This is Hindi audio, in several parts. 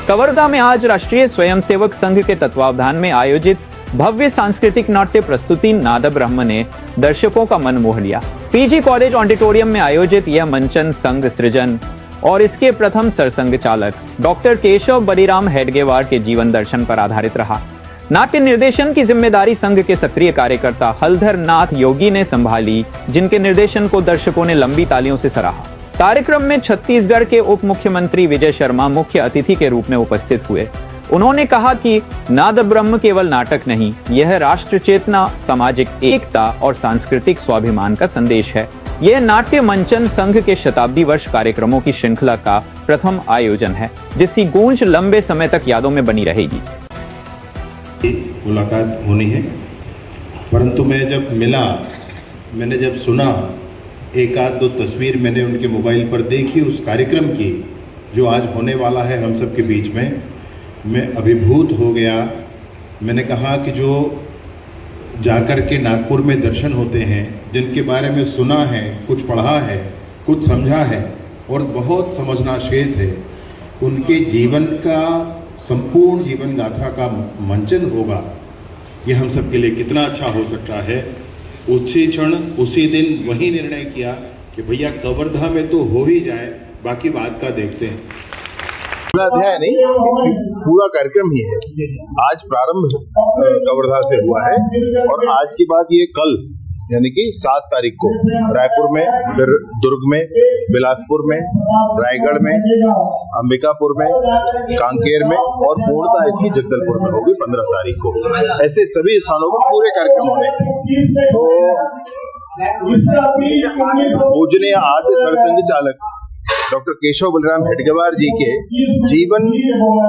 कवर्धा में आज राष्ट्रीय स्वयंसेवक संघ के तत्वावधान में आयोजित भव्य सांस्कृतिक नाट्य प्रस्तुति नाद ब्रह्म ने दर्शकों का मन मोह लिया। पीजी कॉलेज ऑडिटोरियम में आयोजित यह मंचन संघ सृजन और इसके प्रथम सरसंघ चालक डॉक्टर केशव बलिराम हेडगेवार के जीवन दर्शन पर आधारित रहा। नाट्य निर्देशन की जिम्मेदारी संघ के सक्रिय कार्यकर्ता हलधर नाथ योगी ने संभाली, जिनके निर्देशन को दर्शकों ने लंबी तालियों से सराहा। कार्यक्रम में छत्तीसगढ़ के उप मुख्यमंत्री विजय शर्मा मुख्य अतिथि के रूप में उपस्थित हुए। उन्होंने कहा कि नाद ब्रह्म केवल नाटक नहीं, यह राष्ट्र चेतना, सामाजिक एकता और सांस्कृतिक स्वाभिमान का संदेश है। यह नाट्य मंचन संघ के शताब्दी वर्ष कार्यक्रमों की श्रृंखला का प्रथम आयोजन है, जिसकी गूंज लंबे समय तक यादों में बनी रहेगी। मुलाकात होनी है, परंतु मैं जब मिला, मैंने जब सुना, एक आध दो तस्वीर मैंने उनके मोबाइल पर देखी उस कार्यक्रम की जो आज होने वाला है हम सब के बीच में, मैं अभिभूत हो गया। मैंने कहा कि जो जाकर के नागपुर में दर्शन होते हैं, जिनके बारे में सुना है, कुछ पढ़ा है, कुछ समझा है और बहुत समझना शेष है, उनके जीवन का संपूर्ण जीवन गाथा का मंचन होगा, ये हम सब के लिए कितना अच्छा हो सकता है। उसी क्षण उसी दिन वही निर्णय किया कि भैया कवर्धा में तो हो ही जाए, बाकी बात का देखते हैं। पूरा अध्याय नहीं, पूरा कार्यक्रम ही है। आज प्रारंभ कवर्धा से हुआ है और आज की बात ये कल यानी कि 7 तारीख को रायपुर में, फिर दुर्ग में, बिलासपुर में, रायगढ़ में, अंबिकापुर में, कांकेर में और पूर्णतः इसकी जगदलपुर में होगी 15 तारीख को। ऐसे सभी स्थानों पर पूरे कार्यक्रम होने। तो पूजनीय आद्य सरसंघ चालक डॉक्टर केशव बलिराम हेडगेवार जी के जीवन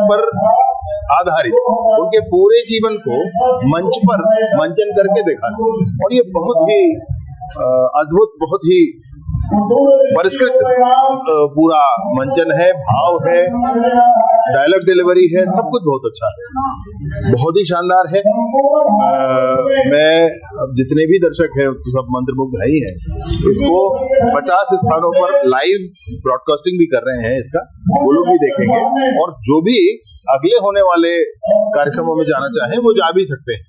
पर आधारित उनके पूरे जीवन को मंच पर मंचन करके देखा और ये बहुत ही अद्भुत, बहुत ही परिष्कृत पूरा मंचन है, भाव है, डायलॉग डिलीवरी है, सब कुछ बहुत अच्छा है, बहुत ही शानदार है। मैं जितने भी दर्शक हैं तो सब मंत्रमुग्ध ही हैं। इसको 50 स्थानों पर लाइव ब्रॉडकास्टिंग भी कर रहे हैं, इसका वो लोग भी देखेंगे और जो भी अगले होने वाले कार्यक्रमों में जाना चाहें वो जा भी सकते हैं।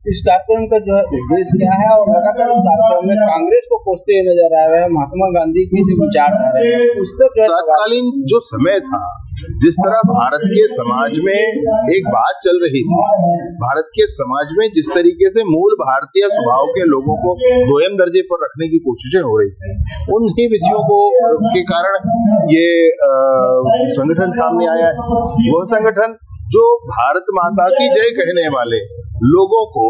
इस कार्यक्रम का जो है उद्देश्य क्या है और लगातार इस कार्यक्रम में कांग्रेस को कोसते हुए नजर आ रहे हैं महात्मा गांधी की जो विचारधारा है उस पर तत्कालीन जो समय था, जिस तरह भारत के समाज में एक बात चल रही थी, भारत के समाज में जिस तरीके से मूल भारतीय स्वभाव के लोगों को दोयम दर्जे पर रखने की कोशिशें हो रही थी, उन्हीं विषयों को के कारण ये संगठन सामने आया है। वह संगठन जो भारत माता की जय कहने वाले लोगों को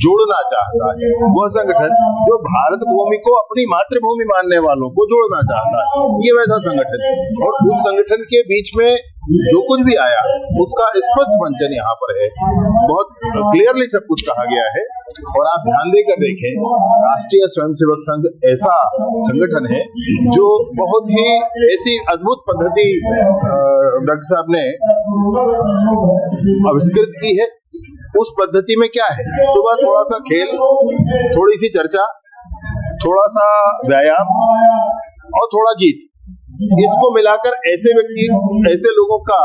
जोड़ना चाहता है, वह संगठन जो भारत भूमि को अपनी मातृभूमि मानने वालों को जोड़ना चाहता है, ये वैसा संगठन है। और उस संगठन के बीच में जो कुछ भी आया उसका स्पष्ट मंचन यहाँ पर है, बहुत क्लियरली सब कुछ कहा गया है। और आप ध्यान देकर देखें, राष्ट्रीय स्वयंसेवक संघ ऐसा संगठन है जो बहुत ही ऐसी अद्भुत पद्धति डॉक्टर साहब ने आविष्कृत की है। उस पद्धति में क्या है, सुबह थोड़ा सा खेल, थोड़ी सी चर्चा, थोड़ा सा व्यायाम और थोड़ा गीत, इसको मिलाकर ऐसे लोगों का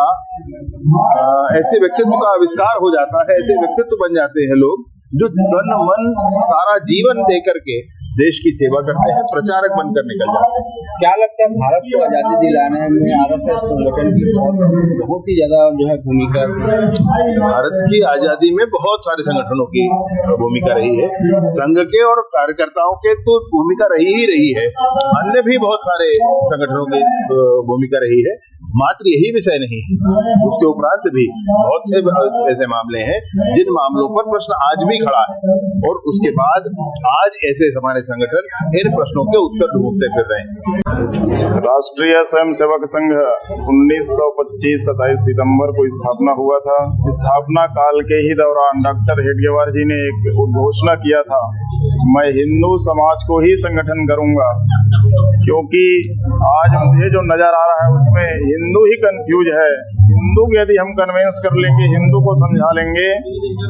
ऐसे व्यक्तित्व का आविष्कार हो जाता है, ऐसे व्यक्तित्व बन जाते हैं लोग जो तन मन सारा जीवन दे करके देश की सेवा करते हैं, प्रचारक बनकर निकल जाते हैं। क्या लगता है भारत को आजादी दिलाने में आरएसएस संगठन की बहुत ही ज्यादा जो है भूमिका? भारत की आजादी में बहुत सारे संगठनों की भूमिका रही है, संघ के और कार्यकर्ताओं के तो भूमिका रही ही रही है, अन्य भी बहुत सारे संगठनों की भूमिका रही है। मात्र यही विषय नहीं है, उसके उपरांत भी बहुत से ऐसे मामले हैं जिन मामलों पर प्रश्न आज भी खड़ा है और उसके बाद आज ऐसे हमारे संगठन इन प्रश्नों के उत्तर ढूंढते फिर रहे हैं। राष्ट्रीय स्वयंसेवक संघ 1925 27 सितंबर को स्थापना हुआ था। स्थापना काल के ही दौरान डॉक्टर हेडगेवार जी ने एक घोषणा किया था, मैं हिंदू समाज को ही संगठन करूंगा, क्योंकि आज मुझे जो नजर आ रहा है उसमें हिंदू ही कंफ्यूज है। हिंदू को यदि हम कन्विंस कर लेंगे, हिंदू को समझा लेंगे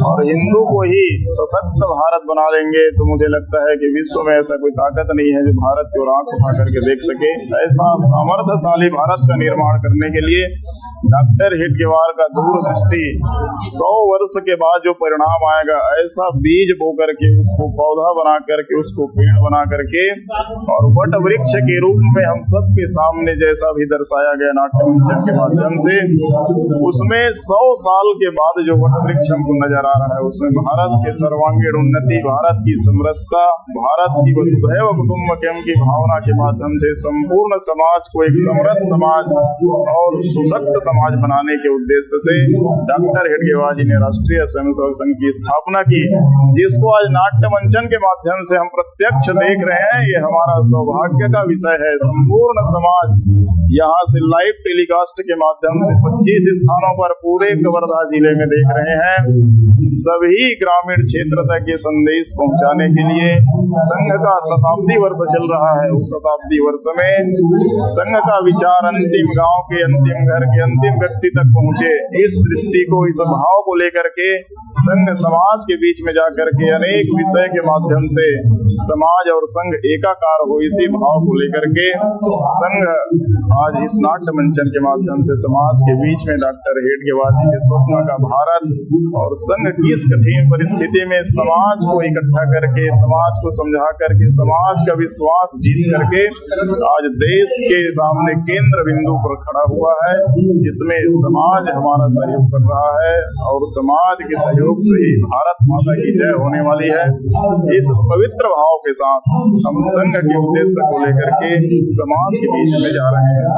और हिंदू को ही सशक्त भारत बना लेंगे, तो मुझे लगता है कि विश्व में ऐसा कोई ताकत नहीं है जो भारत की ओर आंख उठा करके देख सके। ऐसा सामर्थ्यशाली भारत का निर्माण करने के लिए डॉक्टर हेडगेवार का दूरदृष्टि 100 वर्ष के बाद जो परिणाम आएगा, ऐसा बीज बो करके उसको पौधा बना करके उसको पेड़ बना करके और वट वृक्ष के रूप में हम सबके सामने जैसा भी दर्शाया गया नाट्य मंचन के माध्यम से, उसमें 100 साल के बाद जो वट वृक्ष हमको नजर आ रहा है उसमें भारत के सर्वांगीण उन्नति, भारत की समरसता, भारत की वसुधैव कुटुंबकम की भावना के माध्यम से संपूर्ण समाज को एक समरस समाज और सुशक्त समाज बनाने के उद्देश्य से डॉक्टर हेडगेवार जी ने राष्ट्रीय स्वयंसेवक संघ की स्थापना की, जिसको आज नाट्य मंचन के माध्यम से हम प्रत्यक्ष देख रहे हैं। ये हमारा सौभाग्य का विषय है। संपूर्ण समाज यहाँ से लाइव टेलीकास्ट के माध्यम से 25 स्थानों पर पूरे कवर्धा जिले में देख रहे हैं। सभी ग्रामीण क्षेत्र तक ये संदेश पहुंचाने के लिए संघ का शताब्दी वर्ष चल रहा है। उस शताब्दी वर्ष में संघ का विचार अंतिम गांव के अंतिम घर के अंतिम व्यक्ति तक पहुंचे, इस दृष्टि को, इस भाव को लेकर के संघ समाज के बीच में जाकर के अनेक विषय के माध्यम से समाज और संघ एकाकार हो, इसी भाव को लेकर के संघ आज इस नाट्य मंचन के माध्यम से समाज के बीच में डॉक्टर हेडगेवार जी के स्वप्न का भारत और संघ की इस कठिन परिस्थिति में समाज को इकट्ठा करके, समाज को समझा करके, समाज का विश्वास जीत करके आज देश के सामने केंद्र बिंदु पर खड़ा हुआ है, जिसमें समाज हमारा सहयोग कर रहा है और समाज के सहयोग से ही भारत माता की जय होने वाली है। इस पवित्र भाव के साथ हम संघ के उद्देश्य को लेकर के समाज के बीच में जा रहे हैं।